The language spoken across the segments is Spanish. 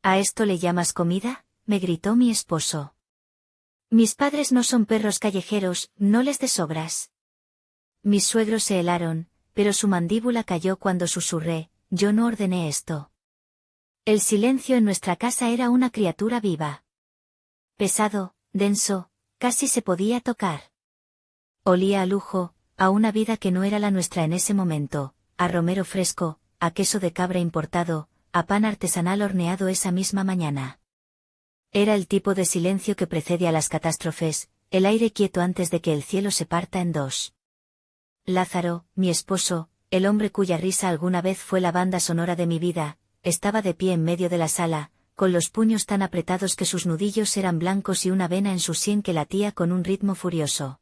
¿A esto le llamas comida?, me gritó mi esposo. Mis padres no son perros callejeros, no les des sobras. Mis suegros se helaron, pero su mandíbula cayó cuando susurré: yo no ordené esto. El silencio en nuestra casa era una criatura viva. Pesado, denso, casi se podía tocar. Olía a lujo, a una vida que no era la nuestra en ese momento, a romero fresco, a queso de cabra importado, a pan artesanal horneado esa misma mañana. Era el tipo de silencio que precede a las catástrofes, el aire quieto antes de que el cielo se parta en dos. Lázaro, mi esposo, el hombre cuya risa alguna vez fue la banda sonora de mi vida, estaba de pie en medio de la sala, con los puños tan apretados que sus nudillos eran blancos y una vena en su sien que latía con un ritmo furioso.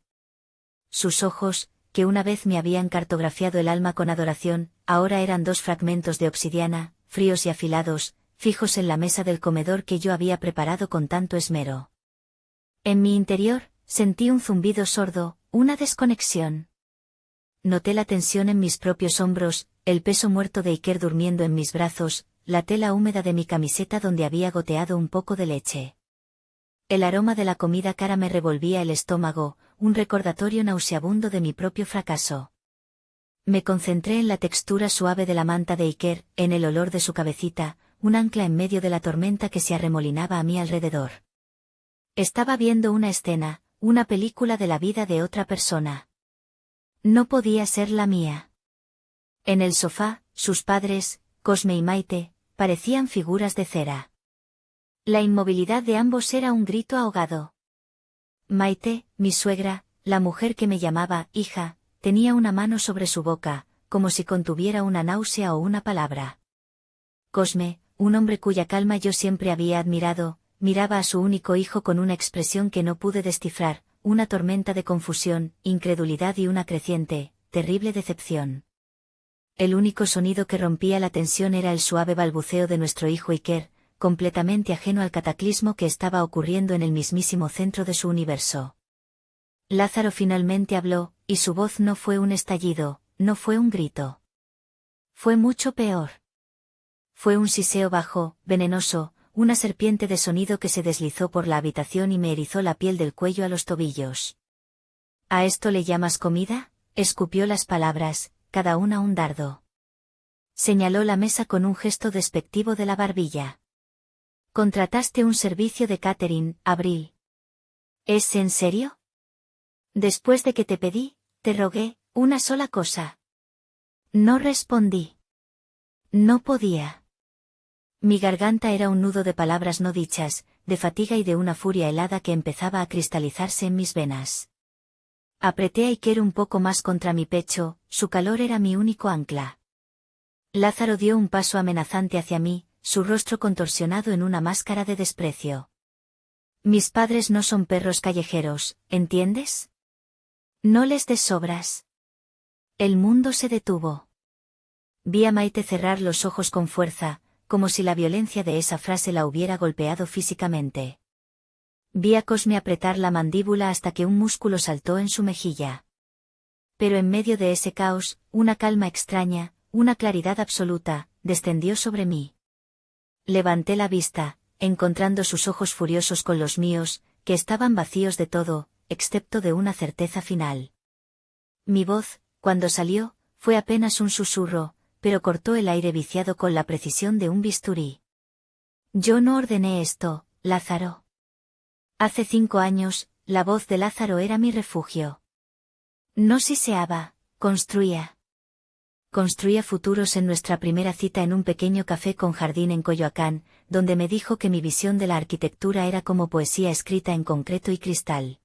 Sus ojos, que una vez me habían cartografiado el alma con adoración, ahora eran dos fragmentos de obsidiana, fríos y afilados, fijos en la mesa del comedor que yo había preparado con tanto esmero. En mi interior, sentí un zumbido sordo, una desconexión. Noté la tensión en mis propios hombros, el peso muerto de Iker durmiendo en mis brazos, la tela húmeda de mi camiseta donde había goteado un poco de leche. El aroma de la comida cara me revolvía el estómago, un recordatorio nauseabundo de mi propio fracaso. Me concentré en la textura suave de la manta de Iker, en el olor de su cabecita, un ancla en medio de la tormenta que se arremolinaba a mi alrededor. Estaba viendo una escena, una película de la vida de otra persona. No podía ser la mía. En el sofá, sus padres, Cosme y Maite, parecían figuras de cera. La inmovilidad de ambos era un grito ahogado. Maite, mi suegra, la mujer que me llamaba hija, tenía una mano sobre su boca, como si contuviera una náusea o una palabra. Cosme, un hombre cuya calma yo siempre había admirado, miraba a su único hijo con una expresión que no pude descifrar, una tormenta de confusión, incredulidad y una creciente, terrible decepción. El único sonido que rompía la tensión era el suave balbuceo de nuestro hijo Iker, completamente ajeno al cataclismo que estaba ocurriendo en el mismísimo centro de su universo. Lázaro finalmente habló, y su voz no fue un estallido, no fue un grito. Fue mucho peor. Fue un siseo bajo, venenoso, una serpiente de sonido que se deslizó por la habitación y me erizó la piel del cuello a los tobillos. ¿A esto le llamas comida?, escupió las palabras, cada una un dardo. Señaló la mesa con un gesto despectivo de la barbilla. Contrataste un servicio de catering, Abril. ¿Es en serio? Después de que te pedí, te rogué, una sola cosa. No respondí. No podía. Mi garganta era un nudo de palabras no dichas, de fatiga y de una furia helada que empezaba a cristalizarse en mis venas. Apreté a Iker un poco más contra mi pecho, su calor era mi único ancla. Lázaro dio un paso amenazante hacia mí, su rostro contorsionado en una máscara de desprecio. Mis padres no son perros callejeros, ¿entiendes? No les des sobras. El mundo se detuvo. Vi a Maite cerrar los ojos con fuerza, como si la violencia de esa frase la hubiera golpeado físicamente. Vi a Cosme apretar la mandíbula hasta que un músculo saltó en su mejilla. Pero en medio de ese caos, una calma extraña, una claridad absoluta, descendió sobre mí. Levanté la vista, encontrando sus ojos furiosos con los míos, que estaban vacíos de todo, excepto de una certeza final. Mi voz, cuando salió, fue apenas un susurro, pero cortó el aire viciado con la precisión de un bisturí. Yo no ordené esto, Lázaro. Hace 5 años, la voz de Lázaro era mi refugio. No siseaba, construía. Construía futuros en nuestra primera cita en un pequeño café con jardín en Coyoacán, donde me dijo que mi visión de la arquitectura era como poesía escrita en concreto y cristal.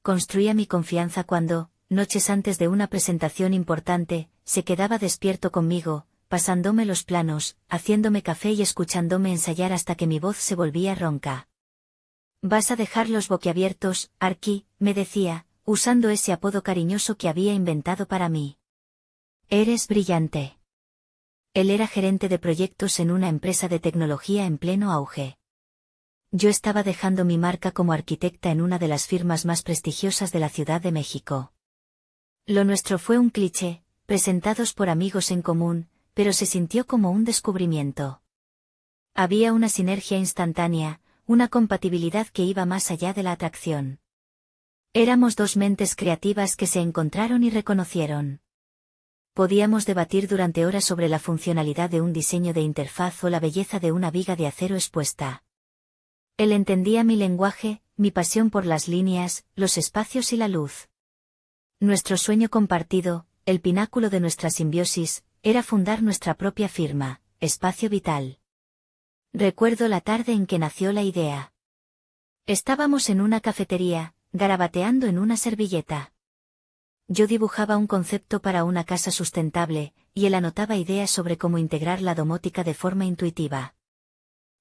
Construía mi confianza cuando, noches antes de una presentación importante, se quedaba despierto conmigo, pasándome los planos, haciéndome café y escuchándome ensayar hasta que mi voz se volvía ronca. Vas a dejarlos boquiabiertos, Arqui, me decía, usando ese apodo cariñoso que había inventado para mí. Eres brillante. Él era gerente de proyectos en una empresa de tecnología en pleno auge. Yo estaba dejando mi marca como arquitecta en una de las firmas más prestigiosas de la Ciudad de México. Lo nuestro fue un cliché, presentados por amigos en común, pero se sintió como un descubrimiento. Había una sinergia instantánea, una compatibilidad que iba más allá de la atracción. Éramos dos mentes creativas que se encontraron y reconocieron. Podíamos debatir durante horas sobre la funcionalidad de un diseño de interfaz o la belleza de una viga de acero expuesta. Él entendía mi lenguaje, mi pasión por las líneas, los espacios y la luz. Nuestro sueño compartido, el pináculo de nuestra simbiosis, era fundar nuestra propia firma, Espacio Vital. Recuerdo la tarde en que nació la idea. Estábamos en una cafetería, garabateando en una servilleta. Yo dibujaba un concepto para una casa sustentable, y él anotaba ideas sobre cómo integrar la domótica de forma intuitiva.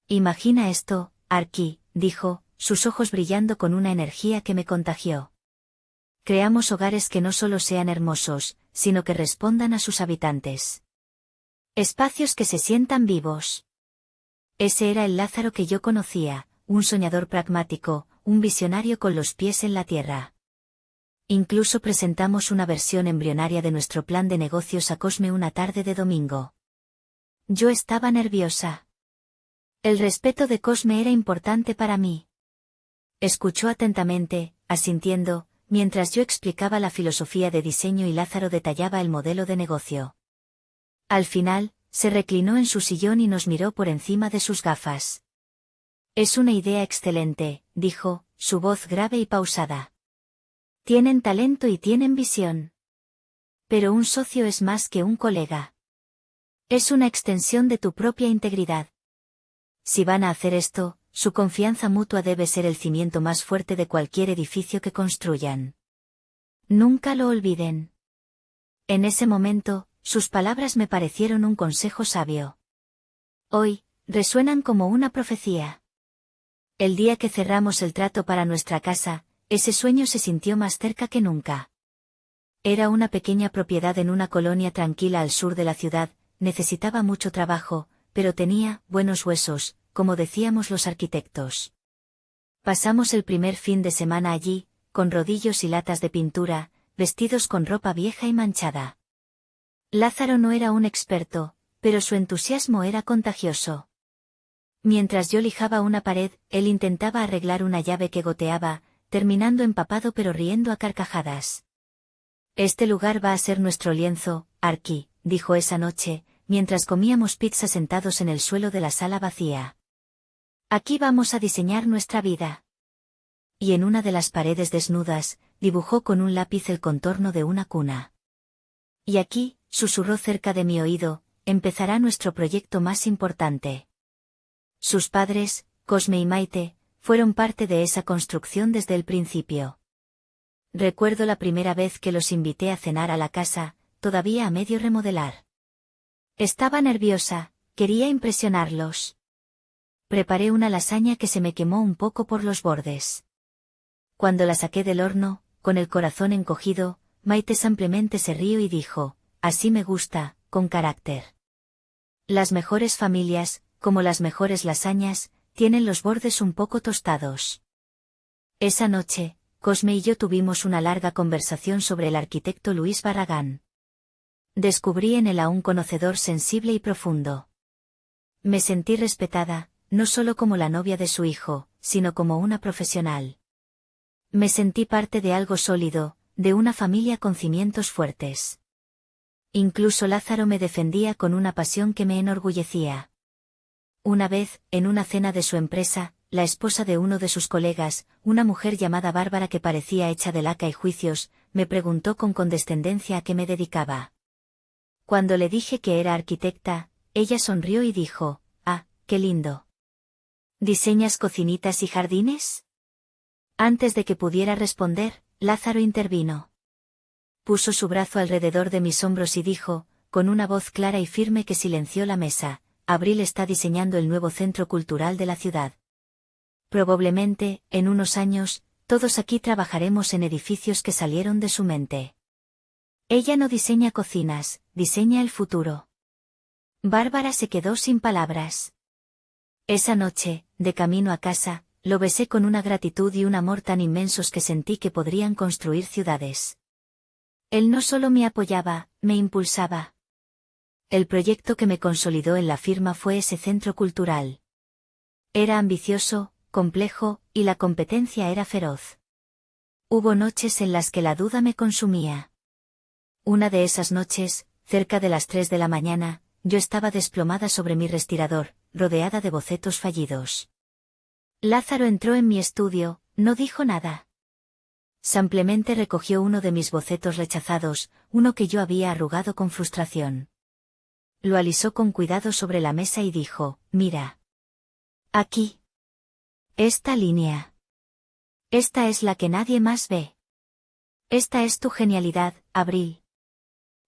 Imagina esto, Arki, dijo, sus ojos brillando con una energía que me contagió. Creamos hogares que no solo sean hermosos, sino que respondan a sus habitantes. Espacios que se sientan vivos. Ese era el Lázaro que yo conocía, un soñador pragmático, un visionario con los pies en la tierra. Incluso presentamos una versión embrionaria de nuestro plan de negocios a Cosme una tarde de domingo. Yo estaba nerviosa. El respeto de Cosme era importante para mí. Escuchó atentamente, asintiendo, mientras yo explicaba la filosofía de diseño y Lázaro detallaba el modelo de negocio. Al final, se reclinó en su sillón y nos miró por encima de sus gafas. Es una idea excelente, dijo, su voz grave y pausada. Tienen talento y tienen visión. Pero un socio es más que un colega. Es una extensión de tu propia integridad. Si van a hacer esto, su confianza mutua debe ser el cimiento más fuerte de cualquier edificio que construyan. Nunca lo olviden. En ese momento, sus palabras me parecieron un consejo sabio. Hoy, resuenan como una profecía. El día que cerramos el trato para nuestra casa, ese sueño se sintió más cerca que nunca. Era una pequeña propiedad en una colonia tranquila al sur de la ciudad, necesitaba mucho trabajo, pero tenía buenos huesos, como decíamos los arquitectos. Pasamos el primer fin de semana allí, con rodillos y latas de pintura, vestidos con ropa vieja y manchada. Lázaro no era un experto, pero su entusiasmo era contagioso. Mientras yo lijaba una pared, él intentaba arreglar una llave que goteaba, terminando empapado pero riendo a carcajadas. Este lugar va a ser nuestro lienzo, Arki, dijo esa noche, mientras comíamos pizza sentados en el suelo de la sala vacía. Aquí vamos a diseñar nuestra vida. Y en una de las paredes desnudas, dibujó con un lápiz el contorno de una cuna. Y aquí, susurró cerca de mi oído, empezará nuestro proyecto más importante. Sus padres, Cosme y Maite, fueron parte de esa construcción desde el principio. Recuerdo la primera vez que los invité a cenar a la casa, todavía a medio remodelar. Estaba nerviosa, quería impresionarlos. Preparé una lasaña que se me quemó un poco por los bordes. Cuando la saqué del horno, con el corazón encogido, Maite simplemente se rió y dijo, así me gusta, con carácter. Las mejores familias, como las mejores lasañas, tienen los bordes un poco tostados. Esa noche, Cosme y yo tuvimos una larga conversación sobre el arquitecto Luis Barragán. Descubrí en él a un conocedor sensible y profundo. Me sentí respetada, no solo como la novia de su hijo, sino como una profesional. Me sentí parte de algo sólido, de una familia con cimientos fuertes. Incluso Lázaro me defendía con una pasión que me enorgullecía. Una vez, en una cena de su empresa, la esposa de uno de sus colegas, una mujer llamada Bárbara que parecía hecha de laca y juicios, me preguntó con condescendencia a qué me dedicaba. Cuando le dije que era arquitecta, ella sonrió y dijo, «Ah, qué lindo. ¿Diseñas cocinitas y jardines?» Antes de que pudiera responder, Lázaro intervino. Puso su brazo alrededor de mis hombros y dijo, con una voz clara y firme que silenció la mesa, «Abril está diseñando el nuevo centro cultural de la ciudad. Probablemente, en unos años, todos aquí trabajaremos en edificios que salieron de su mente. Ella no diseña cocinas, diseña el futuro». Bárbara se quedó sin palabras. Esa noche, de camino a casa, lo besé con una gratitud y un amor tan inmensos que sentí que podrían construir ciudades. Él no solo me apoyaba, me impulsaba. El proyecto que me consolidó en la firma fue ese centro cultural. Era ambicioso, complejo, y la competencia era feroz. Hubo noches en las que la duda me consumía. Una de esas noches, cerca de las 3 de la mañana, yo estaba desplomada sobre mi respirador, rodeada de bocetos fallidos. Lázaro entró en mi estudio, no dijo nada. Simplemente recogió uno de mis bocetos rechazados, uno que yo había arrugado con frustración. Lo alisó con cuidado sobre la mesa y dijo, mira. Aquí. Esta línea. Esta es la que nadie más ve. Esta es tu genialidad, Abril.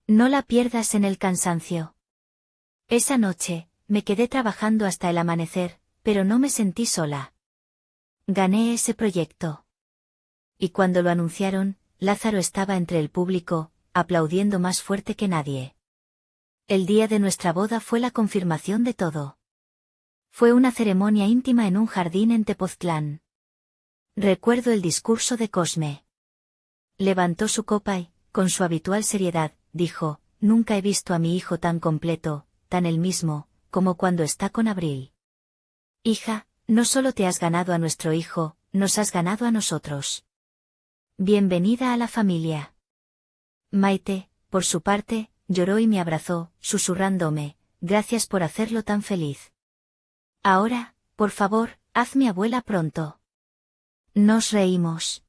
No la pierdas en el cansancio. Esa noche, me quedé trabajando hasta el amanecer, pero no me sentí sola. Gané ese proyecto. Y cuando lo anunciaron, Lázaro estaba entre el público, aplaudiendo más fuerte que nadie. El día de nuestra boda fue la confirmación de todo. Fue una ceremonia íntima en un jardín en Tepoztlán. Recuerdo el discurso de Cosme. Levantó su copa y, con su habitual seriedad, dijo, nunca he visto a mi hijo tan completo, tan el mismo, como cuando está con Abril. Hija, no solo te has ganado a nuestro hijo, nos has ganado a nosotros. Bienvenida a la familia. Maite, por su parte, lloró y me abrazó, susurrándome, gracias por hacerlo tan feliz. Ahora, por favor, hazme abuela pronto. Nos reímos.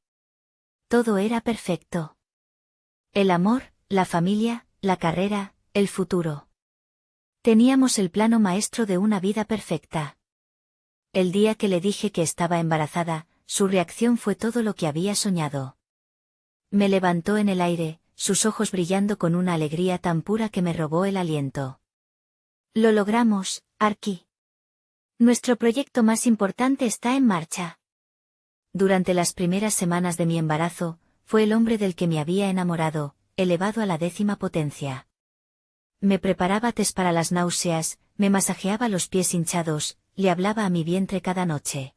Todo era perfecto. El amor, la familia, la carrera, el futuro. Teníamos el plano maestro de una vida perfecta. El día que le dije que estaba embarazada, su reacción fue todo lo que había soñado. Me levantó en el aire, sus ojos brillando con una alegría tan pura que me robó el aliento. Lo logramos, Arki. Nuestro proyecto más importante está en marcha. Durante las primeras semanas de mi embarazo, fue el hombre del que me había enamorado, elevado a la 10ª potencia. Me preparaba tés para las náuseas, me masajeaba los pies hinchados, le hablaba a mi vientre cada noche.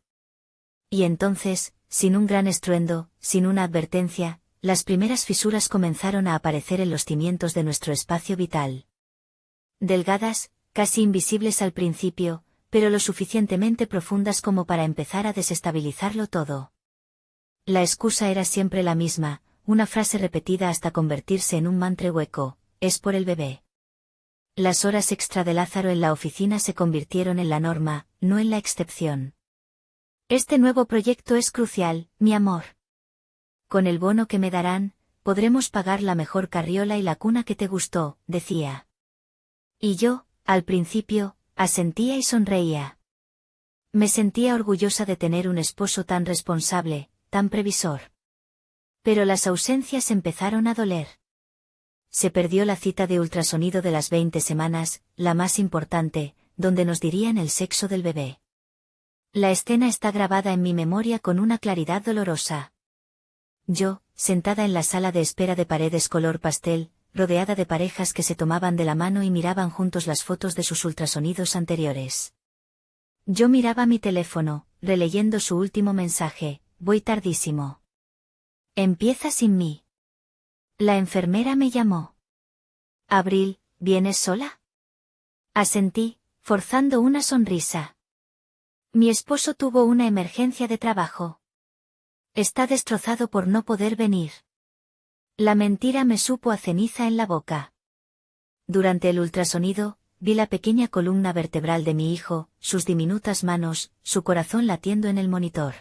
Y entonces, sin un gran estruendo, sin una advertencia, las primeras fisuras comenzaron a aparecer en los cimientos de nuestro espacio vital. Delgadas, casi invisibles al principio, pero lo suficientemente profundas como para empezar a desestabilizarlo todo. La excusa era siempre la misma, una frase repetida hasta convertirse en un mantra hueco, es por el bebé. Las horas extra de Lázaro en la oficina se convirtieron en la norma, no en la excepción. Este nuevo proyecto es crucial, mi amor. Con el bono que me darán, podremos pagar la mejor carriola y la cuna que te gustó, decía. Y yo, al principio, asentía y sonreía. Me sentía orgullosa de tener un esposo tan responsable, tan previsor. Pero las ausencias empezaron a doler. Se perdió la cita de ultrasonido de las 20 semanas, la más importante, donde nos dirían el sexo del bebé. La escena está grabada en mi memoria con una claridad dolorosa. Yo, sentada en la sala de espera de paredes color pastel, rodeada de parejas que se tomaban de la mano y miraban juntos las fotos de sus ultrasonidos anteriores. Yo miraba mi teléfono, releyendo su último mensaje, voy tardísimo. Empieza sin mí. La enfermera me llamó. Abril, ¿vienes sola? Asentí, forzando una sonrisa. Mi esposo tuvo una emergencia de trabajo. Está destrozado por no poder venir. La mentira me supo a ceniza en la boca. Durante el ultrasonido, vi la pequeña columna vertebral de mi hijo, sus diminutas manos, su corazón latiendo en el monitor.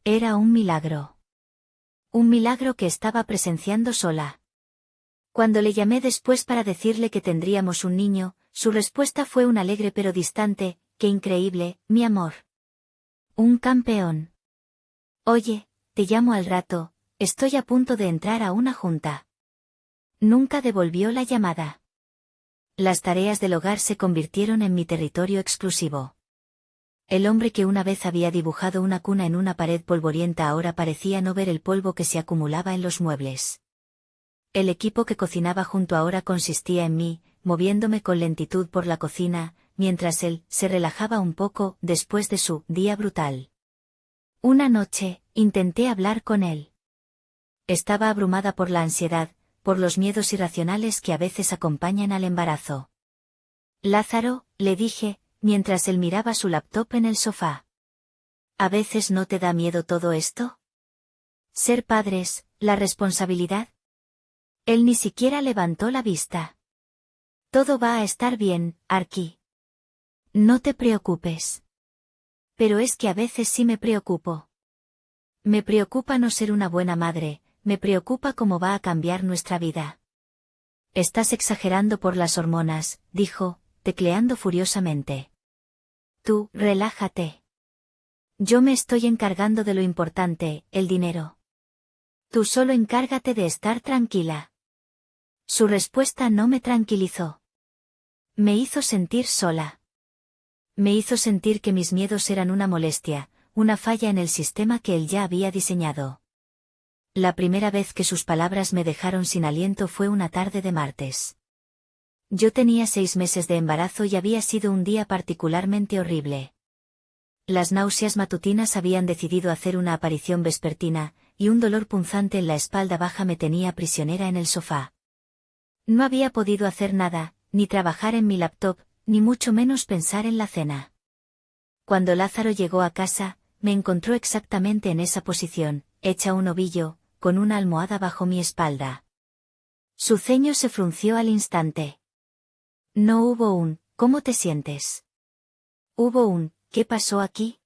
Era un milagro. Un milagro que estaba presenciando sola. Cuando le llamé después para decirle que tendríamos un niño, su respuesta fue un alegre pero distante, ¡qué increíble, mi amor! Un campeón. Oye, te llamo al rato, estoy a punto de entrar a una junta. Nunca devolvió la llamada. Las tareas del hogar se convirtieron en mi territorio exclusivo. El hombre que una vez había dibujado una cuna en una pared polvorienta ahora parecía no ver el polvo que se acumulaba en los muebles. El equipo que cocinaba junto ahora consistía en mí, moviéndome con lentitud por la cocina, mientras él se relajaba un poco después de su día brutal. Una noche, intenté hablar con él. Estaba abrumada por la ansiedad, por los miedos irracionales que a veces acompañan al embarazo. Lázaro, le dije, mientras él miraba su laptop en el sofá. ¿A veces no te da miedo todo esto? Ser padres, la responsabilidad. Él ni siquiera levantó la vista. Todo va a estar bien, Arky. No te preocupes. Pero es que a veces sí me preocupo. Me preocupa no ser una buena madre, me preocupa cómo va a cambiar nuestra vida. Estás exagerando por las hormonas, dijo, tecleando furiosamente. Tú, relájate. Yo me estoy encargando de lo importante, el dinero. Tú solo encárgate de estar tranquila. Su respuesta no me tranquilizó. Me hizo sentir sola. Me hizo sentir que mis miedos eran una molestia, una falla en el sistema que él ya había diseñado. La primera vez que sus palabras me dejaron sin aliento fue una tarde de martes. Yo tenía 6 meses de embarazo y había sido un día particularmente horrible. Las náuseas matutinas habían decidido hacer una aparición vespertina, y un dolor punzante en la espalda baja me tenía prisionera en el sofá. No había podido hacer nada, ni trabajar en mi laptop, ni mucho menos pensar en la cena. Cuando Lázaro llegó a casa, me encontró exactamente en esa posición, hecha un ovillo, con una almohada bajo mi espalda. Su ceño se frunció al instante. No hubo un, ¿cómo te sientes? Hubo un, ¿qué pasó aquí?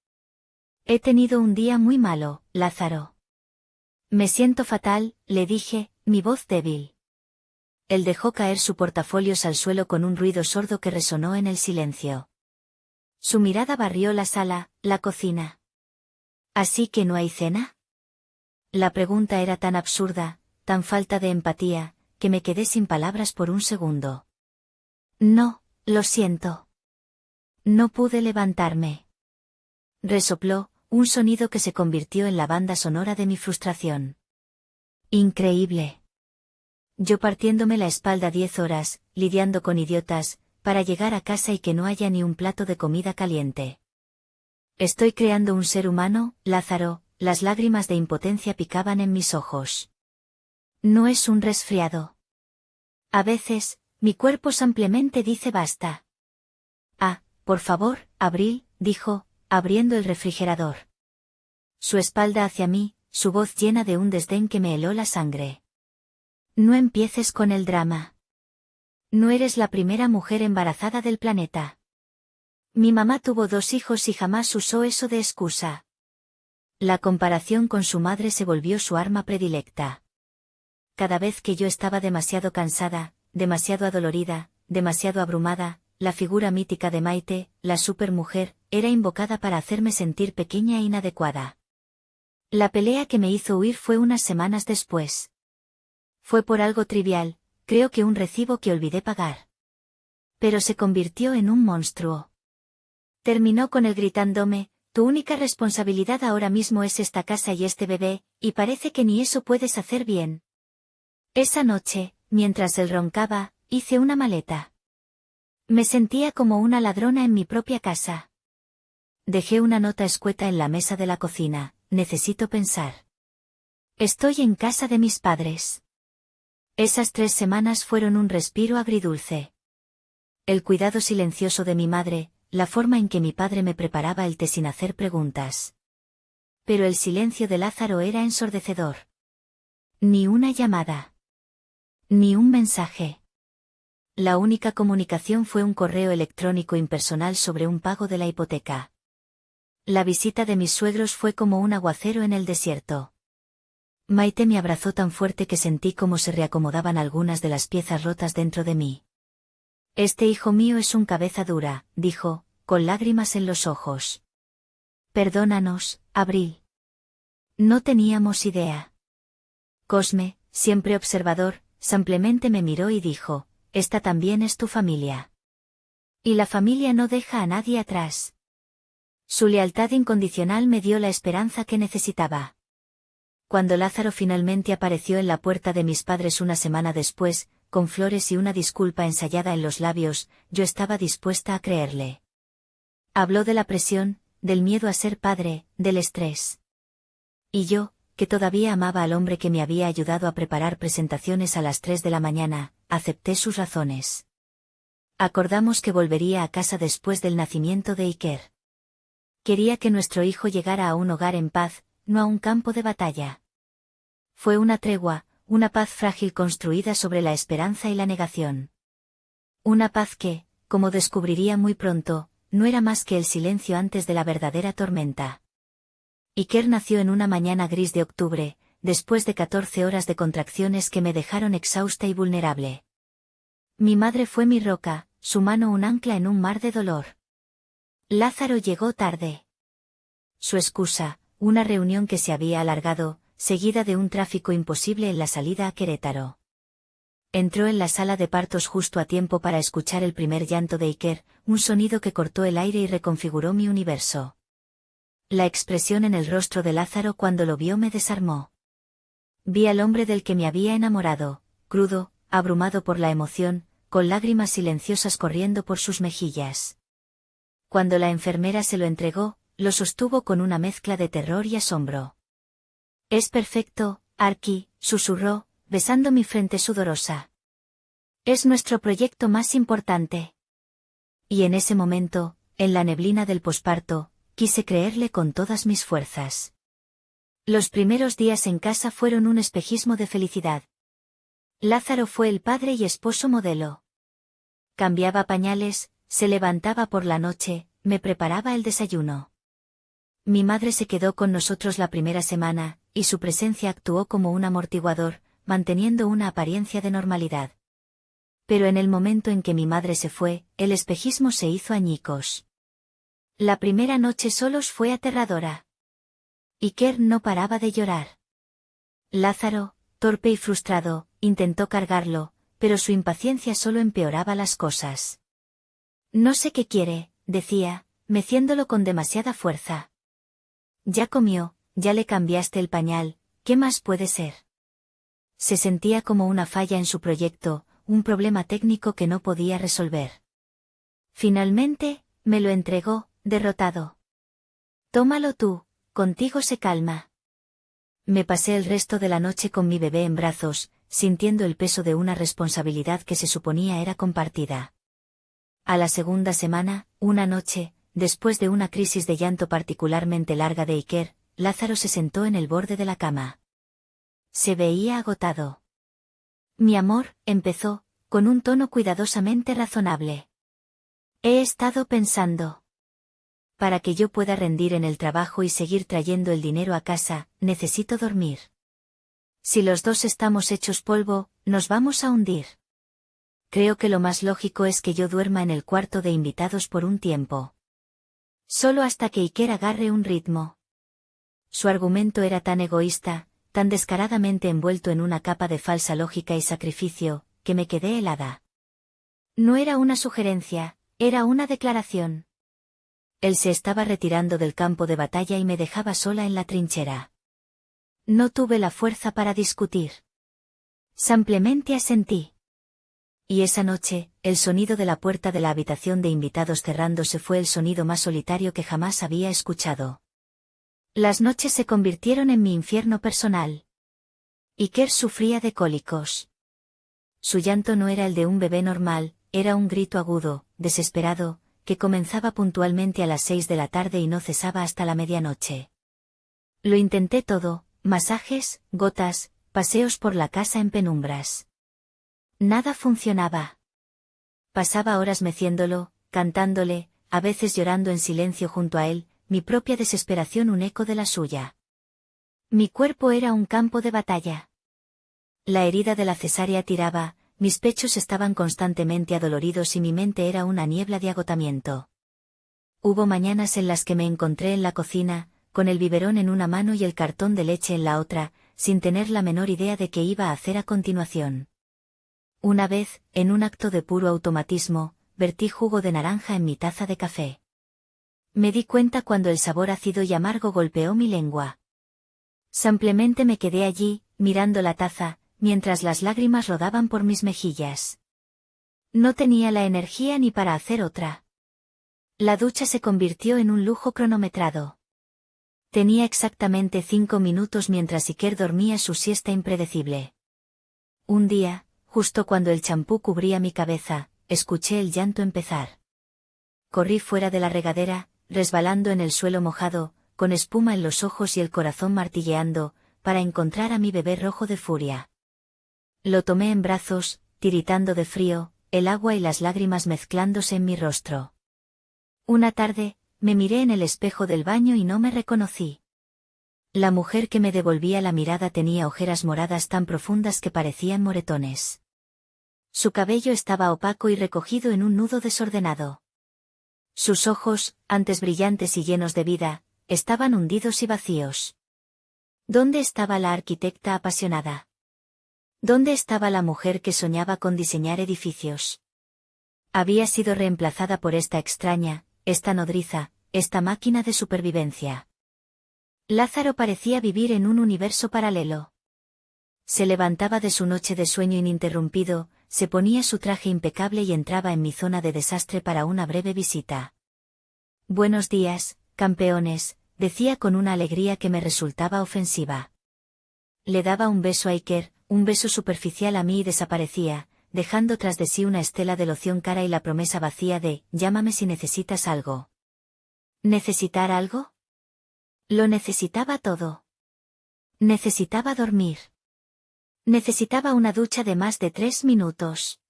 He tenido un día muy malo, Lázaro. Me siento fatal, le dije, mi voz débil. Él dejó caer su portafolios al suelo con un ruido sordo que resonó en el silencio. Su mirada barrió la sala, la cocina. ¿Así que no hay cena? La pregunta era tan absurda, tan falta de empatía, que me quedé sin palabras por un segundo. No, lo siento. No pude levantarme. Resopló, un sonido que se convirtió en la banda sonora de mi frustración. Increíble. Yo partiéndome la espalda 10 horas, lidiando con idiotas, para llegar a casa y que no haya ni un plato de comida caliente. Estoy creando un ser humano, Lázaro, las lágrimas de impotencia picaban en mis ojos. No es un resfriado. A veces, mi cuerpo simplemente dice basta. Ah, por favor, Abril, dijo, abriendo el refrigerador. Su espalda hacia mí, su voz llena de un desdén que me heló la sangre. No empieces con el drama. No eres la primera mujer embarazada del planeta. Mi mamá tuvo 2 hijos y jamás usó eso de excusa. La comparación con su madre se volvió su arma predilecta. Cada vez que yo estaba demasiado cansada, demasiado adolorida, demasiado abrumada, la figura mítica de Maite, la supermujer, era invocada para hacerme sentir pequeña e inadecuada. La pelea que me hizo huir fue unas semanas después. Fue por algo trivial, creo que un recibo que olvidé pagar. Pero se convirtió en un monstruo. Terminó con él gritándome, tu única responsabilidad ahora mismo es esta casa y este bebé, y parece que ni eso puedes hacer bien. Esa noche, mientras él roncaba, hice una maleta. Me sentía como una ladrona en mi propia casa. Dejé una nota escueta en la mesa de la cocina, necesito pensar. Estoy en casa de mis padres. Esas 3 semanas fueron un respiro agridulce. El cuidado silencioso de mi madre, la forma en que mi padre me preparaba el té sin hacer preguntas. Pero el silencio de Lázaro era ensordecedor. Ni una llamada. Ni un mensaje. La única comunicación fue un correo electrónico impersonal sobre un pago de la hipoteca. La visita de mis suegros fue como un aguacero en el desierto. Maite me abrazó tan fuerte que sentí cómo se reacomodaban algunas de las piezas rotas dentro de mí. Este hijo mío es un cabeza dura, dijo, con lágrimas en los ojos. Perdónanos, Abril. No teníamos idea. Cosme, siempre observador, simplemente me miró y dijo, esta también es tu familia. Y la familia no deja a nadie atrás. Su lealtad incondicional me dio la esperanza que necesitaba. Cuando Lázaro finalmente apareció en la puerta de mis padres una semana después, con flores y una disculpa ensayada en los labios, yo estaba dispuesta a creerle. Habló de la presión, del miedo a ser padre, del estrés. Y yo, que todavía amaba al hombre que me había ayudado a preparar presentaciones a las 3 de la mañana, acepté sus razones. Acordamos que volvería a casa después del nacimiento de Iker. Quería que nuestro hijo llegara a un hogar en paz, no a un campo de batalla. Fue una tregua, una paz frágil construida sobre la esperanza y la negación. Una paz que, como descubriría muy pronto, no era más que el silencio antes de la verdadera tormenta. Iker nació en una mañana gris de octubre, después de 14 horas de contracciones que me dejaron exhausta y vulnerable. Mi madre fue mi roca, su mano un ancla en un mar de dolor. Lázaro llegó tarde. Su excusa, una reunión que se había alargado, seguida de un tráfico imposible en la salida a Querétaro. Entró en la sala de partos justo a tiempo para escuchar el primer llanto de Iker, un sonido que cortó el aire y reconfiguró mi universo. La expresión en el rostro de Lázaro cuando lo vio me desarmó. Vi al hombre del que me había enamorado, crudo, abrumado por la emoción, con lágrimas silenciosas corriendo por sus mejillas. Cuando la enfermera se lo entregó, lo sostuvo con una mezcla de terror y asombro. «Es perfecto, Arki», susurró, besando mi frente sudorosa. «Es nuestro proyecto más importante». Y en ese momento, en la neblina del posparto, quise creerle con todas mis fuerzas. Los primeros días en casa fueron un espejismo de felicidad. Lázaro fue el padre y esposo modelo. Cambiaba pañales, se levantaba por la noche, me preparaba el desayuno. Mi madre se quedó con nosotros la primera semana, y su presencia actuó como un amortiguador, manteniendo una apariencia de normalidad. Pero en el momento en que mi madre se fue, el espejismo se hizo añicos. La primera noche solos fue aterradora. Iker no paraba de llorar. Lázaro, torpe y frustrado, intentó cargarlo, pero su impaciencia solo empeoraba las cosas. «No sé qué quiere», decía, meciéndolo con demasiada fuerza. «Ya comió, ya le cambiaste el pañal, ¿qué más puede ser?». Se sentía como una falla en su proyecto, un problema técnico que no podía resolver. Finalmente, me lo entregó, derrotado. «Tómalo tú, contigo se calma». Me pasé el resto de la noche con mi bebé en brazos, sintiendo el peso de una responsabilidad que se suponía era compartida. A la segunda semana, una noche, después de una crisis de llanto particularmente larga de Iker, Lázaro se sentó en el borde de la cama. Se veía agotado. «Mi amor», empezó, con un tono cuidadosamente razonable. «He estado pensando. Para que yo pueda rendir en el trabajo y seguir trayendo el dinero a casa, necesito dormir. Si los dos estamos hechos polvo, nos vamos a hundir. Creo que lo más lógico es que yo duerma en el cuarto de invitados por un tiempo. Solo hasta que Iker agarre un ritmo». Su argumento era tan egoísta, tan descaradamente envuelto en una capa de falsa lógica y sacrificio, que me quedé helada. No era una sugerencia, era una declaración. Él se estaba retirando del campo de batalla y me dejaba sola en la trinchera. No tuve la fuerza para discutir. Simplemente asentí. Y esa noche, el sonido de la puerta de la habitación de invitados cerrándose fue el sonido más solitario que jamás había escuchado. Las noches se convirtieron en mi infierno personal. Iker sufría de cólicos. Su llanto no era el de un bebé normal, era un grito agudo, desesperado, que comenzaba puntualmente a las 6 de la tarde y no cesaba hasta la medianoche. Lo intenté todo, masajes, gotas, paseos por la casa en penumbras. Nada funcionaba. Pasaba horas meciéndolo, cantándole, a veces llorando en silencio junto a él, mi propia desesperación un eco de la suya. Mi cuerpo era un campo de batalla. La herida de la cesárea tiraba, mis pechos estaban constantemente adoloridos y mi mente era una niebla de agotamiento. Hubo mañanas en las que me encontré en la cocina, con el biberón en una mano y el cartón de leche en la otra, sin tener la menor idea de qué iba a hacer a continuación. Una vez, en un acto de puro automatismo, vertí jugo de naranja en mi taza de café. Me di cuenta cuando el sabor ácido y amargo golpeó mi lengua. Simplemente me quedé allí, mirando la taza, mientras las lágrimas rodaban por mis mejillas. No tenía la energía ni para hacer otra. La ducha se convirtió en un lujo cronometrado. Tenía exactamente 5 minutos mientras Iker dormía su siesta impredecible. Un día, justo cuando el champú cubría mi cabeza, escuché el llanto empezar. Corrí fuera de la regadera, resbalando en el suelo mojado, con espuma en los ojos y el corazón martilleando, para encontrar a mi bebé rojo de furia. Lo tomé en brazos, tiritando de frío, el agua y las lágrimas mezclándose en mi rostro. Una tarde, me miré en el espejo del baño y no me reconocí. La mujer que me devolvía la mirada tenía ojeras moradas tan profundas que parecían moretones. Su cabello estaba opaco y recogido en un nudo desordenado. Sus ojos, antes brillantes y llenos de vida, estaban hundidos y vacíos. ¿Dónde estaba la arquitecta apasionada? ¿Dónde estaba la mujer que soñaba con diseñar edificios? Había sido reemplazada por esta extraña, esta nodriza, esta máquina de supervivencia. Lázaro parecía vivir en un universo paralelo. Se levantaba de su noche de sueño ininterrumpido, se ponía su traje impecable y entraba en mi zona de desastre para una breve visita. «Buenos días, campeones», decía con una alegría que me resultaba ofensiva. Le daba un beso a Iker, un beso superficial a mí y desaparecía, dejando tras de sí una estela de loción cara y la promesa vacía de «llámame si necesitas algo». ¿Necesitar algo? Lo necesitaba todo. Necesitaba dormir. Necesitaba una ducha de más de 3 minutos.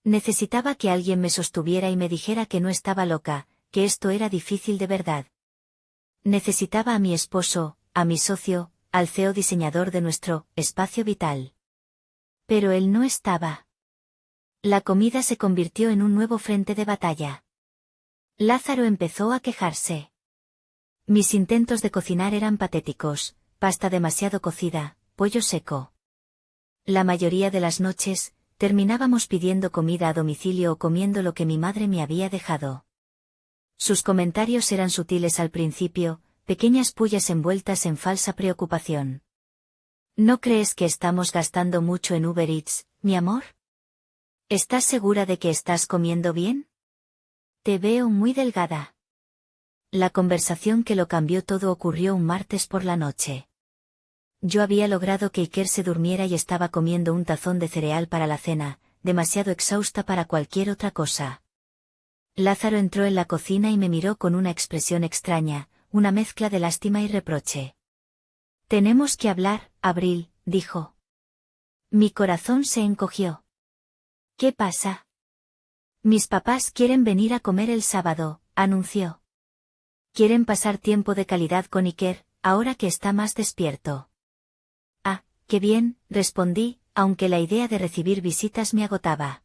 Necesitaba que alguien me sostuviera y me dijera que no estaba loca, que esto era difícil de verdad. Necesitaba a mi esposo, a mi socio, al CEO diseñador de nuestro espacio vital. Pero él no estaba. La comida se convirtió en un nuevo frente de batalla. Lázaro empezó a quejarse. Mis intentos de cocinar eran patéticos, pasta demasiado cocida, pollo seco. La mayoría de las noches, terminábamos pidiendo comida a domicilio o comiendo lo que mi madre me había dejado. Sus comentarios eran sutiles al principio, pequeñas pullas envueltas en falsa preocupación. ¿No crees que estamos gastando mucho en Uber Eats, mi amor? ¿Estás segura de que estás comiendo bien? Te veo muy delgada. La conversación que lo cambió todo ocurrió un martes por la noche. Yo había logrado que Iker se durmiera y estaba comiendo un tazón de cereal para la cena, demasiado exhausta para cualquier otra cosa. Lázaro entró en la cocina y me miró con una expresión extraña, una mezcla de lástima y reproche. «Tenemos que hablar, Abril», dijo. Mi corazón se encogió. «¿Qué pasa?» «Mis papás quieren venir a comer el sábado», anunció. «Quieren pasar tiempo de calidad con Iker, ahora que está más despierto». «Ah, qué bien», respondí, aunque la idea de recibir visitas me agotaba.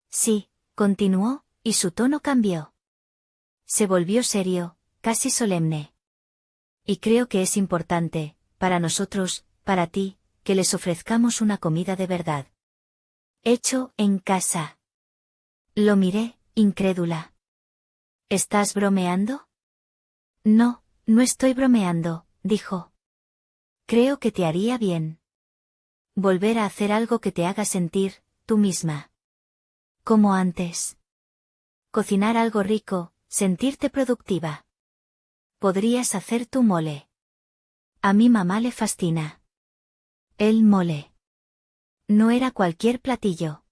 «Sí», continuó, y su tono cambió. Se volvió serio, casi solemne. «Y creo que es importante, para nosotros, para ti, que les ofrezcamos una comida de verdad. Hecho en casa». Lo miré, incrédula. «¿Estás bromeando?» «No, no estoy bromeando», dijo. «Creo que te haría bien. Volver a hacer algo que te haga sentir, tú misma. Como antes. Cocinar algo rico, sentirte productiva. Podrías hacer tu mole. A mi mamá le fascina. El mole. No era cualquier platillo.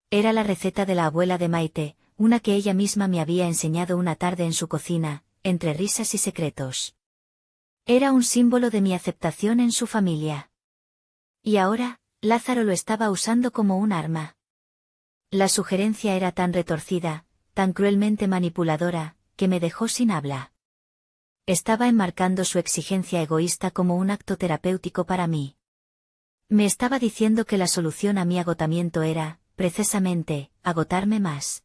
Era la receta de la abuela de Maite, una que ella misma me había enseñado una tarde en su cocina, entre risas y secretos. Era un símbolo de mi aceptación en su familia. Y ahora, Lázaro lo estaba usando como un arma. La sugerencia era tan retorcida, tan cruelmente manipuladora, que me dejó sin habla. Estaba enmarcando su exigencia egoísta como un acto terapéutico para mí. Me estaba diciendo que la solución a mi agotamiento era, precisamente, agotarme más.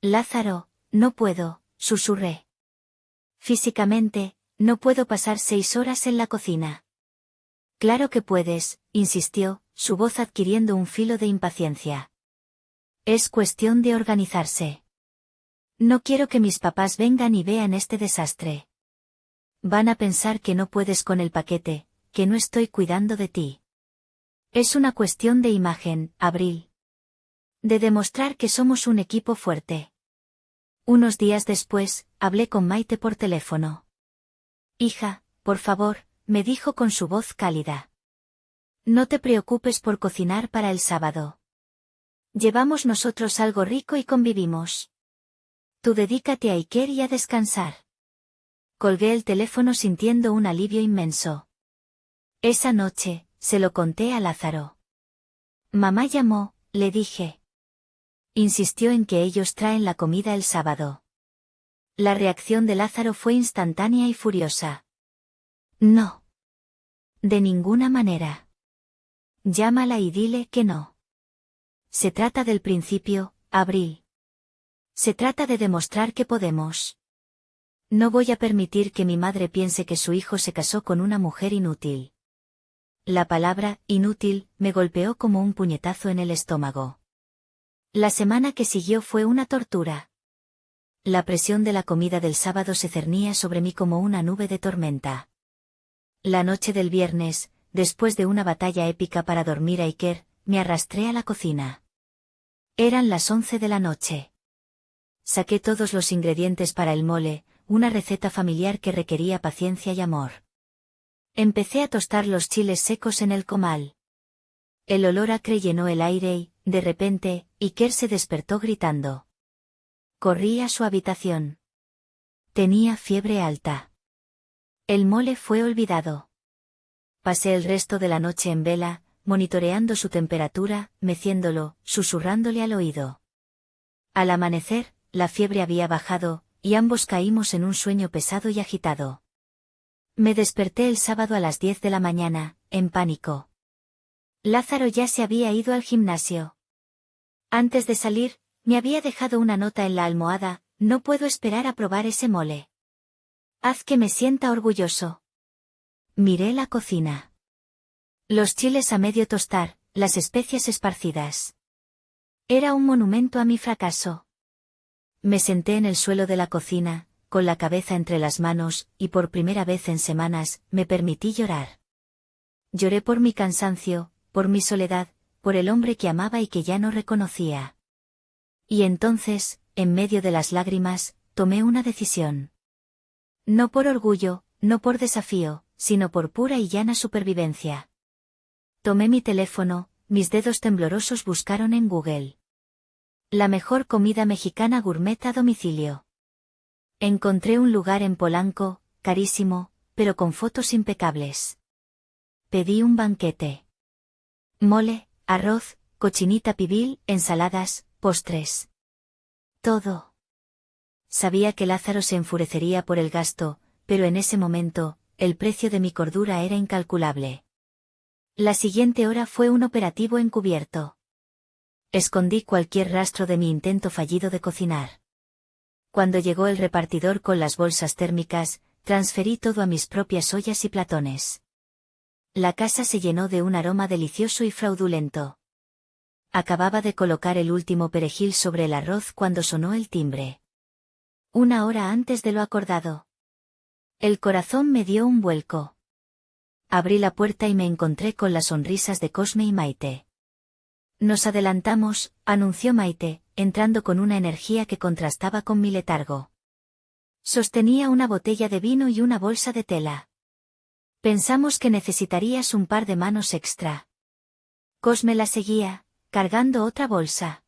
«Lázaro, no puedo», susurré. «Físicamente, no puedo pasar 6 horas en la cocina». «Claro que puedes», insistió, su voz adquiriendo un filo de impaciencia. «Es cuestión de organizarse. No quiero que mis papás vengan y vean este desastre. Van a pensar que no puedes con el paquete, que no estoy cuidando de ti. Es una cuestión de imagen, Abril. De demostrar que somos un equipo fuerte». Unos días después, hablé con Maite por teléfono. «Hija, por favor», me dijo con su voz cálida. «No te preocupes por cocinar para el sábado. Llevamos nosotros algo rico y convivimos. Tú dedícate a Iker y a descansar. Colgué el teléfono sintiendo un alivio inmenso. Esa noche, se lo conté a Lázaro. Mamá llamó, le dije. Insistió en que ellos traen la comida el sábado. La reacción de Lázaro fue instantánea y furiosa. No. De ninguna manera. Llámala y dile que no. Se trata del principio, Abril. Se trata de demostrar que podemos. No voy a permitir que mi madre piense que su hijo se casó con una mujer inútil. La palabra, inútil, me golpeó como un puñetazo en el estómago. La semana que siguió fue una tortura. La presión de la comida del sábado se cernía sobre mí como una nube de tormenta. La noche del viernes, después de una batalla épica para dormir a Iker, me arrastré a la cocina. Eran las 11 de la noche. Saqué todos los ingredientes para el mole, una receta familiar que requería paciencia y amor. Empecé a tostar los chiles secos en el comal. El olor acre llenó el aire y, de repente, Iker se despertó gritando. Corrí a su habitación. Tenía fiebre alta. El mole fue olvidado. Pasé el resto de la noche en vela, monitoreando su temperatura, meciéndolo, susurrándole al oído. Al amanecer, la fiebre había bajado, y ambos caímos en un sueño pesado y agitado. Me desperté el sábado a las 10 de la mañana, en pánico. Lázaro ya se había ido al gimnasio. Antes de salir, me había dejado una nota en la almohada: no puedo esperar a probar ese mole. Haz que me sienta orgulloso. Miré la cocina. Los chiles a medio tostar, las especias esparcidas. Era un monumento a mi fracaso. Me senté en el suelo de la cocina, con la cabeza entre las manos, y por primera vez en semanas, me permití llorar. Lloré por mi cansancio, por mi soledad, por el hombre que amaba y que ya no reconocía. Y entonces, en medio de las lágrimas, tomé una decisión. No por orgullo, no por desafío, sino por pura y llana supervivencia. Tomé mi teléfono, mis dedos temblorosos buscaron en Google. La mejor comida mexicana gourmet a domicilio. Encontré un lugar en Polanco, carísimo, pero con fotos impecables. Pedí un banquete. Mole, arroz, cochinita pibil, ensaladas, postres. Todo. Sabía que Lázaro se enfurecería por el gasto, pero en ese momento, el precio de mi cordura era incalculable. La siguiente hora fue un operativo encubierto. Escondí cualquier rastro de mi intento fallido de cocinar. Cuando llegó el repartidor con las bolsas térmicas, transferí todo a mis propias ollas y platones. La casa se llenó de un aroma delicioso y fraudulento. Acababa de colocar el último perejil sobre el arroz cuando sonó el timbre. 1 hora antes de lo acordado. El corazón me dio un vuelco. Abrí la puerta y me encontré con las sonrisas de Cosme y Maite. Nos adelantamos, anunció Maite, entrando con una energía que contrastaba con mi letargo. Sostenía una botella de vino y una bolsa de tela. Pensamos que necesitarías un par de manos extra. Cosme la seguía, cargando otra bolsa.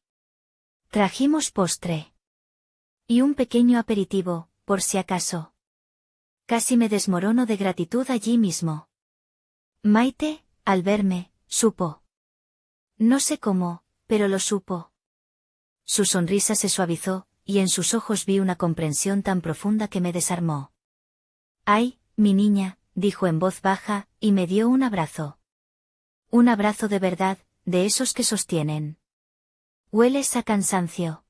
Trajimos postre. Y un pequeño aperitivo, por si acaso. Casi me desmorono de gratitud allí mismo. Maite, al verme, supo. No sé cómo, pero lo supo. Su sonrisa se suavizó, y en sus ojos vi una comprensión tan profunda que me desarmó. «Ay, mi niña», dijo en voz baja, y me dio un abrazo. Un abrazo de verdad, de esos que sostienen. «Hueles a cansancio».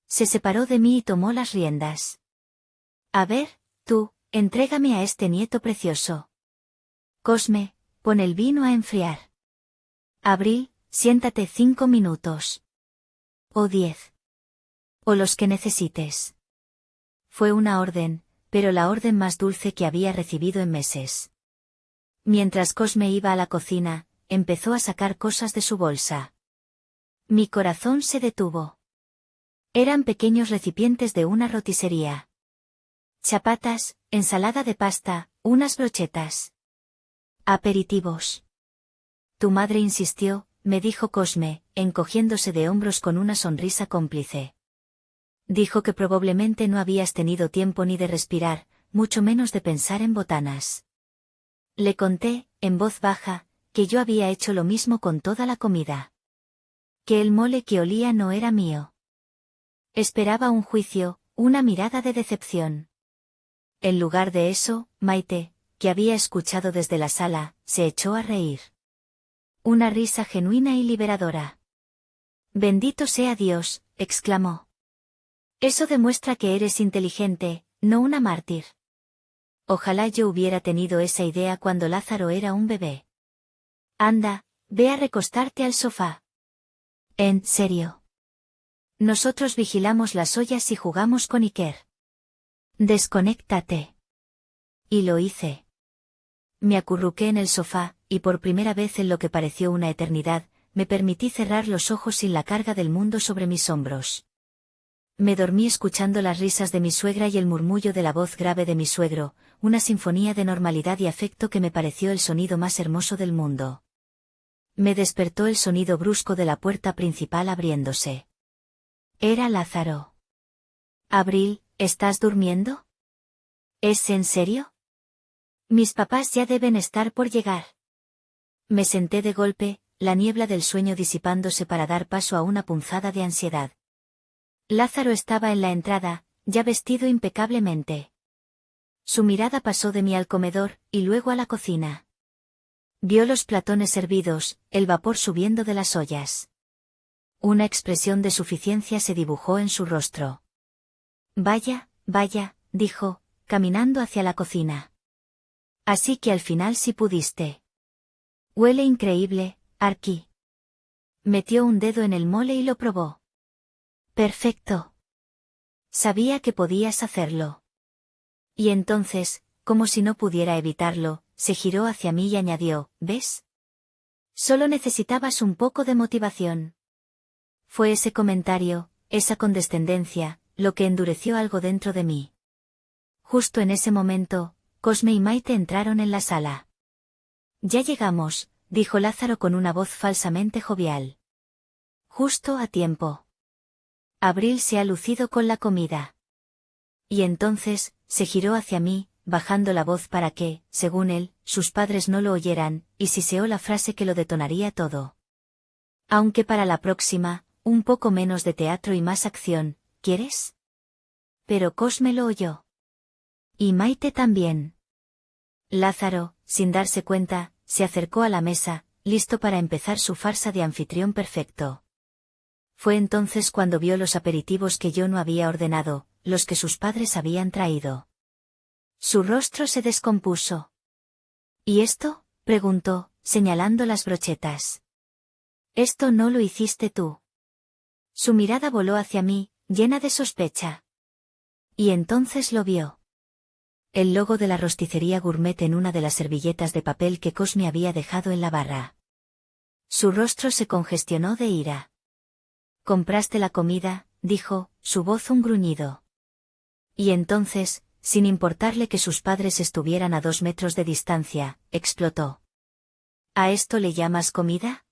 Se separó de mí y tomó las riendas. «A ver, tú, entrégame a este nieto precioso. Cosme, pon el vino a enfriar. Abril, siéntate 5 minutos. O 10. O los que necesites». Fue una orden, pero la orden más dulce que había recibido en meses. Mientras Cosme iba a la cocina, empezó a sacar cosas de su bolsa. Mi corazón se detuvo. Eran pequeños recipientes de una roticería. Chapatas, ensalada de pasta, unas brochetas. Aperitivos. Tu madre insistió, me dijo Cosme, encogiéndose de hombros con una sonrisa cómplice. Dijo que probablemente no habías tenido tiempo ni de respirar, mucho menos de pensar en botanas. Le conté, en voz baja, que yo había hecho lo mismo con toda la comida. Que el mole que olía no era mío. Esperaba un juicio, una mirada de decepción. En lugar de eso, Maite, que había escuchado desde la sala, se echó a reír. Una risa genuina y liberadora. «Bendito sea Dios», exclamó. «Eso demuestra que eres inteligente, no una mártir». Ojalá yo hubiera tenido esa idea cuando Lázaro era un bebé. «Anda, ve a recostarte al sofá». «¿En serio?» «Nosotros vigilamos las ollas y jugamos con Iker». «Desconéctate». Y lo hice. Me acurruqué en el sofá, y por primera vez en lo que pareció una eternidad, me permití cerrar los ojos sin la carga del mundo sobre mis hombros. Me dormí escuchando las risas de mi suegra y el murmullo de la voz grave de mi suegro, una sinfonía de normalidad y afecto que me pareció el sonido más hermoso del mundo. Me despertó el sonido brusco de la puerta principal abriéndose. Era Lázaro. «Abril, ¿estás durmiendo? ¿Es en serio? Mis papás ya deben estar por llegar». Me senté de golpe, la niebla del sueño disipándose para dar paso a una punzada de ansiedad. Lázaro estaba en la entrada, ya vestido impecablemente. Su mirada pasó de mí al comedor, y luego a la cocina. Vio los platones servidos, el vapor subiendo de las ollas. Una expresión de suficiencia se dibujó en su rostro. «Vaya, vaya», dijo, caminando hacia la cocina. «Así que al final sí pudiste. Huele increíble, Arki». Metió un dedo en el mole y lo probó. «Perfecto. Sabía que podías hacerlo». Y entonces, como si no pudiera evitarlo, se giró hacia mí y añadió, «¿Ves? Solo necesitabas un poco de motivación». Fue ese comentario, esa condescendencia, lo que endureció algo dentro de mí. Justo en ese momento, Cosme y Maite entraron en la sala. «Ya llegamos», dijo Lázaro con una voz falsamente jovial. «Justo a tiempo. Abril se ha lucido con la comida». Y entonces, se giró hacia mí, bajando la voz para que, según él, sus padres no lo oyeran, y siseó la frase que lo detonaría todo. «Aunque para la próxima, un poco menos de teatro y más acción, ¿quieres?» Pero Cosme lo oyó. Y Maite también. Lázaro, sin darse cuenta, se acercó a la mesa, listo para empezar su farsa de anfitrión perfecto. Fue entonces cuando vio los aperitivos que yo no había ordenado, los que sus padres habían traído. Su rostro se descompuso. «¿Y esto?», preguntó, señalando las brochetas. «Esto no lo hiciste tú». Su mirada voló hacia mí, llena de sospecha. Y entonces lo vio. El logo de la rosticería gourmet en una de las servilletas de papel que Cosme había dejado en la barra. Su rostro se congestionó de ira. «¿Compraste la comida?», dijo, su voz un gruñido. Y entonces, sin importarle que sus padres estuvieran a 2 metros de distancia, explotó. «¿A esto le llamas comida?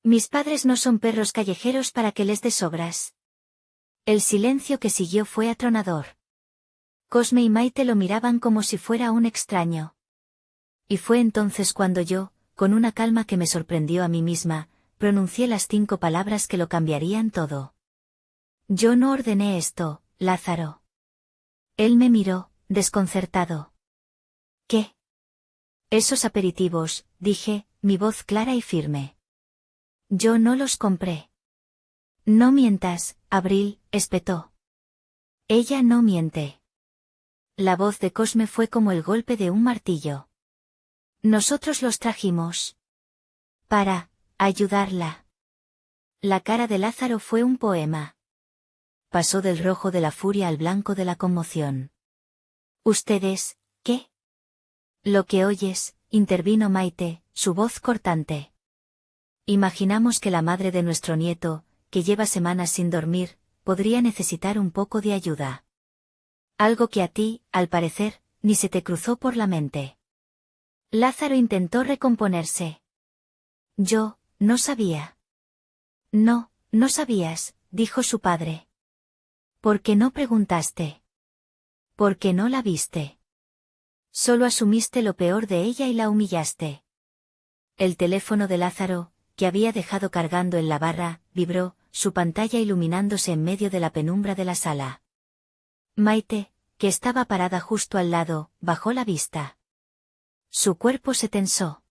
Mis padres no son perros callejeros para que les des sobras». El silencio que siguió fue atronador. Cosme y Maite lo miraban como si fuera un extraño. Y fue entonces cuando yo, con una calma que me sorprendió a mí misma, pronuncié las 5 palabras que lo cambiarían todo. «Yo no ordené esto, Lázaro». Él me miró, desconcertado. «¿Qué?» «Esos aperitivos», dije, mi voz clara y firme. «Yo no los compré». «No mientas, Abril», espetó. «Ella no miente». La voz de Cosme fue como el golpe de un martillo. «Nosotros los trajimos. Para ayudarla». La cara de Lázaro fue un poema. Pasó del rojo de la furia al blanco de la conmoción. «¿Ustedes, qué?» «Lo que oyes», intervino Maite, su voz cortante. «Imaginamos que la madre de nuestro nieto, que lleva semanas sin dormir, podría necesitar un poco de ayuda. Algo que a ti, al parecer, ni se te cruzó por la mente». Lázaro intentó recomponerse. «Yo no sabía. No, no sabías, dijo su padre. ¿Por qué no preguntaste? ¿Por qué no la viste? Solo asumiste lo peor de ella y la humillaste. El teléfono de Lázaro, que había dejado cargando en la barra, vibró, su pantalla iluminándose en medio de la penumbra de la sala. Maite, que estaba parada justo al lado, bajó la vista. Su cuerpo se tensó.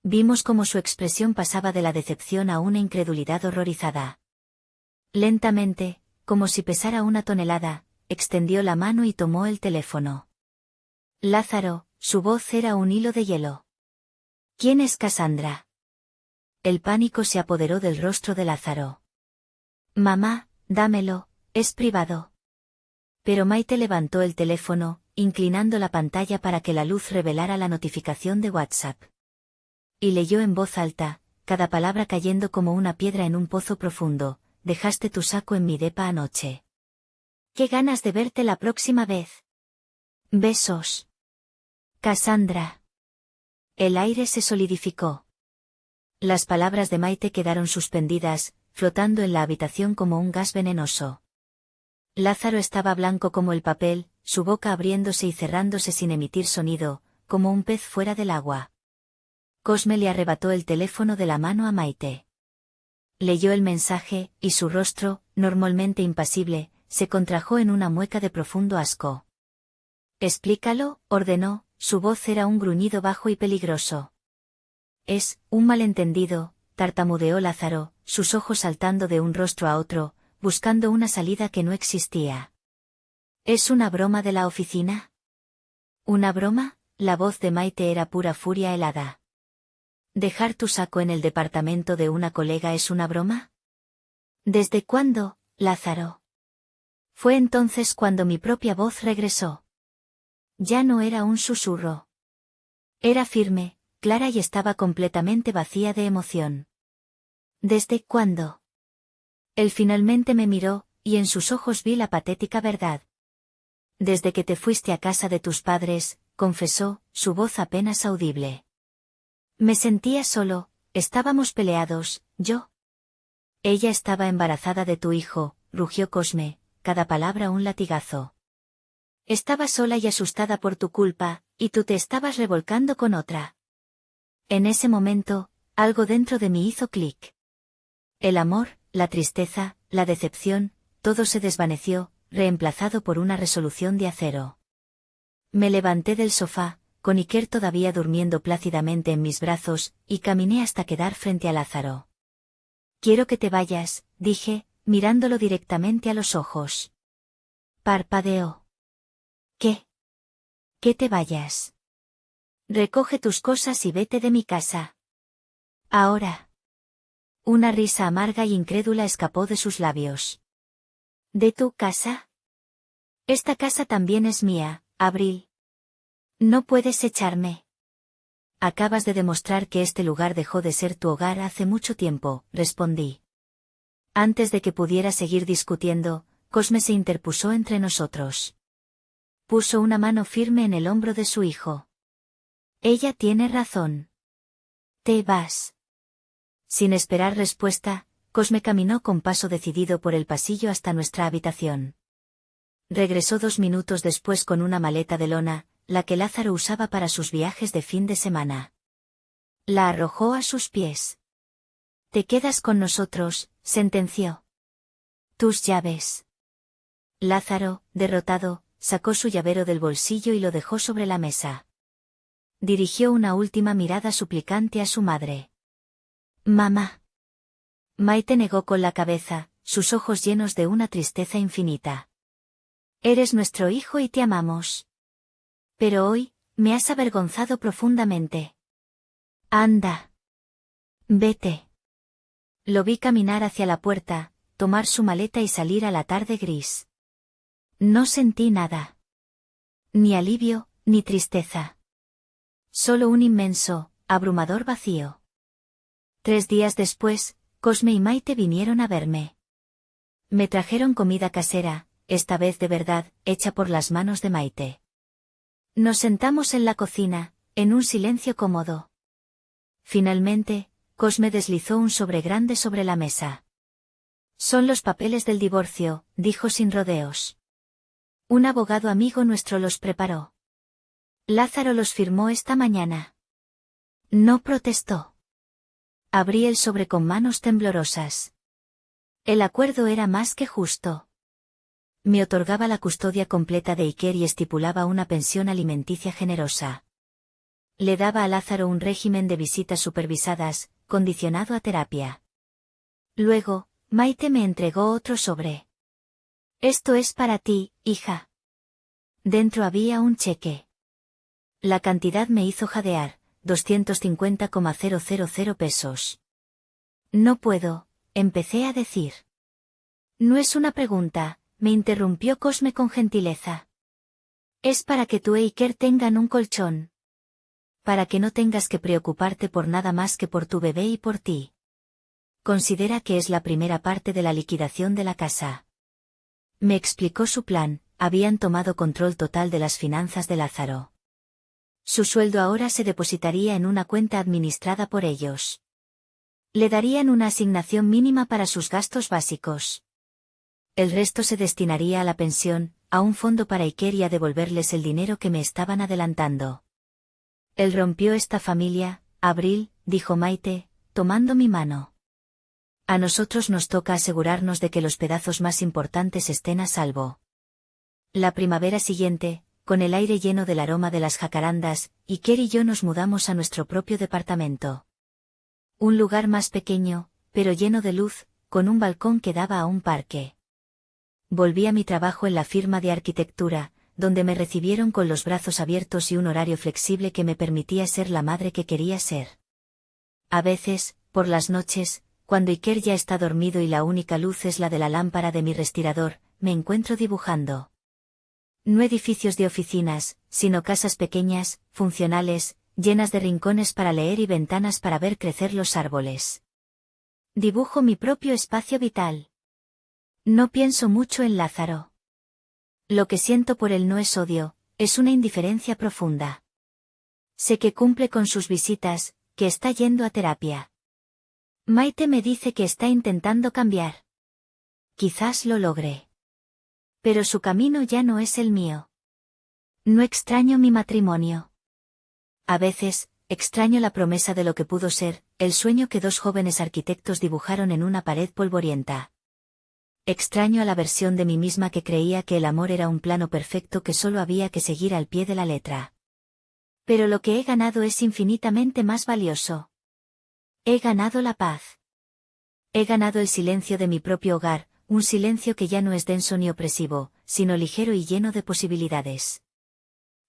Vimos cómo su expresión pasaba de la decepción a una incredulidad horrorizada. Lentamente, como si pesara una tonelada, extendió la mano y tomó el teléfono. Lázaro, su voz era un hilo de hielo. ¿Quién es Cassandra? El pánico se apoderó del rostro de Lázaro. Mamá, dámelo, es privado. Pero Maite levantó el teléfono, inclinando la pantalla para que la luz revelara la notificación de WhatsApp. Y leyó en voz alta, cada palabra cayendo como una piedra en un pozo profundo: dejaste tu saco en mi depa anoche. ¡Qué ganas de verte la próxima vez! Besos. Cassandra. El aire se solidificó. Las palabras de Maite quedaron suspendidas, flotando en la habitación como un gas venenoso. Lázaro estaba blanco como el papel, su boca abriéndose y cerrándose sin emitir sonido, como un pez fuera del agua. Cosme le arrebató el teléfono de la mano a Maite. Leyó el mensaje, y su rostro, normalmente impasible, se contrajo en una mueca de profundo asco. Explícalo, ordenó, su voz era un gruñido bajo y peligroso. Es un malentendido, tartamudeó Lázaro, sus ojos saltando de un rostro a otro, buscando una salida que no existía. ¿Es una broma de la oficina? ¿Una broma? La voz de Maite era pura furia helada. ¿Dejar tu saco en el departamento de una colega es una broma? ¿Desde cuándo, Lázaro? Fue entonces cuando mi propia voz regresó. Ya no era un susurro. Era firme, clara y estaba completamente vacía de emoción. ¿Desde cuándo? Él finalmente me miró, y en sus ojos vi la patética verdad. Desde que te fuiste a casa de tus padres, confesó, su voz apenas audible. Me sentía solo, estábamos peleados, yo. Ella estaba embarazada de tu hijo, rugió Cosme, cada palabra un latigazo. Estaba sola y asustada por tu culpa, y tú te estabas revolcando con otra. En ese momento, algo dentro de mí hizo clic. El amor, la tristeza, la decepción, todo se desvaneció, reemplazado por una resolución de acero. Me levanté del sofá, con Iker todavía durmiendo plácidamente en mis brazos, y caminé hasta quedar frente a Lázaro. Quiero que te vayas, dije, mirándolo directamente a los ojos. Parpadeó. ¿Qué? Que te vayas. Recoge tus cosas y vete de mi casa. Ahora. Una risa amarga y incrédula escapó de sus labios. ¿De tu casa? Esta casa también es mía, Abril. No puedes echarme. Acabas de demostrar que este lugar dejó de ser tu hogar hace mucho tiempo, respondí. Antes de que pudiera seguir discutiendo, Cosme se interpuso entre nosotros. Puso una mano firme en el hombro de su hijo. Ella tiene razón. Te vas. Sin esperar respuesta, Cosme caminó con paso decidido por el pasillo hasta nuestra habitación. Regresó 2 minutos después con una maleta de lona, la que Lázaro usaba para sus viajes de fin de semana. La arrojó a sus pies. Te quedas con nosotros, sentenció. Tus llaves. Lázaro, derrotado, sacó su llavero del bolsillo y lo dejó sobre la mesa. Dirigió una última mirada suplicante a su madre. Mamá. Maite negó con la cabeza, sus ojos llenos de una tristeza infinita. Eres nuestro hijo y te amamos. Pero hoy, me has avergonzado profundamente. Anda. Vete. Lo vi caminar hacia la puerta, tomar su maleta y salir a la tarde gris. No sentí nada. Ni alivio, ni tristeza. Solo un inmenso, abrumador vacío. 3 días después, Cosme y Maite vinieron a verme. Me trajeron comida casera, esta vez de verdad, hecha por las manos de Maite. Nos sentamos en la cocina, en un silencio cómodo. Finalmente, Cosme deslizó un sobre grande sobre la mesa. Son los papeles del divorcio, dijo sin rodeos. Un abogado amigo nuestro los preparó. Lázaro los firmó esta mañana. No protestó. Abrí el sobre con manos temblorosas. El acuerdo era más que justo. Me otorgaba la custodia completa de Iker y estipulaba una pensión alimenticia generosa. Le daba a Lázaro un régimen de visitas supervisadas, condicionado a terapia. Luego, Maite me entregó otro sobre. Esto es para ti, hija. Dentro había un cheque. La cantidad me hizo jadear, 250,000 pesos. No puedo, empecé a decir. No es una pregunta, me interrumpió Cosme con gentileza. Es para que tú e Iker tengan un colchón. Para que no tengas que preocuparte por nada más que por tu bebé y por ti. Considera que es la primera parte de la liquidación de la casa. Me explicó su plan, habían tomado control total de las finanzas de Lázaro. Su sueldo ahora se depositaría en una cuenta administrada por ellos. Le darían una asignación mínima para sus gastos básicos. El resto se destinaría a la pensión, a un fondo para Iker y a devolverles el dinero que me estaban adelantando. Él rompió esta familia, Abril, dijo Maite, tomando mi mano. A nosotros nos toca asegurarnos de que los pedazos más importantes estén a salvo. La primavera siguiente, con el aire lleno del aroma de las jacarandas, Iker y yo nos mudamos a nuestro propio departamento. Un lugar más pequeño, pero lleno de luz, con un balcón que daba a un parque. Volví a mi trabajo en la firma de arquitectura, donde me recibieron con los brazos abiertos y un horario flexible que me permitía ser la madre que quería ser. A veces, por las noches, cuando Iker ya está dormido y la única luz es la de la lámpara de mi respirador, me encuentro dibujando. No edificios de oficinas, sino casas pequeñas, funcionales, llenas de rincones para leer y ventanas para ver crecer los árboles. Dibujo mi propio espacio vital. No pienso mucho en Lázaro. Lo que siento por él no es odio, es una indiferencia profunda. Sé que cumple con sus visitas, que está yendo a terapia. Maite me dice que está intentando cambiar. Quizás lo logre. Pero su camino ya no es el mío. No extraño mi matrimonio. A veces, extraño la promesa de lo que pudo ser, el sueño que dos jóvenes arquitectos dibujaron en una pared polvorienta. Extraño a la versión de mí misma que creía que el amor era un plano perfecto que solo había que seguir al pie de la letra. Pero lo que he ganado es infinitamente más valioso. He ganado la paz. He ganado el silencio de mi propio hogar, un silencio que ya no es denso ni opresivo, sino ligero y lleno de posibilidades.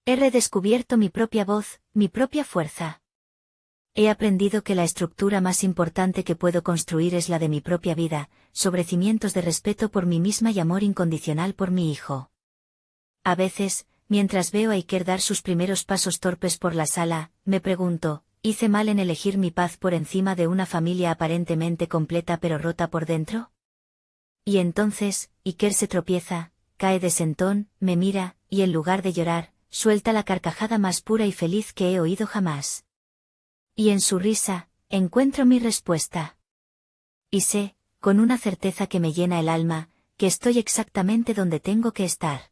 He redescubierto mi propia voz, mi propia fuerza. He aprendido que la estructura más importante que puedo construir es la de mi propia vida, sobre cimientos de respeto por mí misma y amor incondicional por mi hijo. A veces, mientras veo a Iker dar sus primeros pasos torpes por la sala, me pregunto, ¿hice mal en elegir mi paz por encima de una familia aparentemente completa pero rota por dentro? Y entonces, Iker se tropieza, cae de sentón, me mira, y en lugar de llorar, suelta la carcajada más pura y feliz que he oído jamás. Y en su risa, encuentro mi respuesta. Y sé, con una certeza que me llena el alma, que estoy exactamente donde tengo que estar.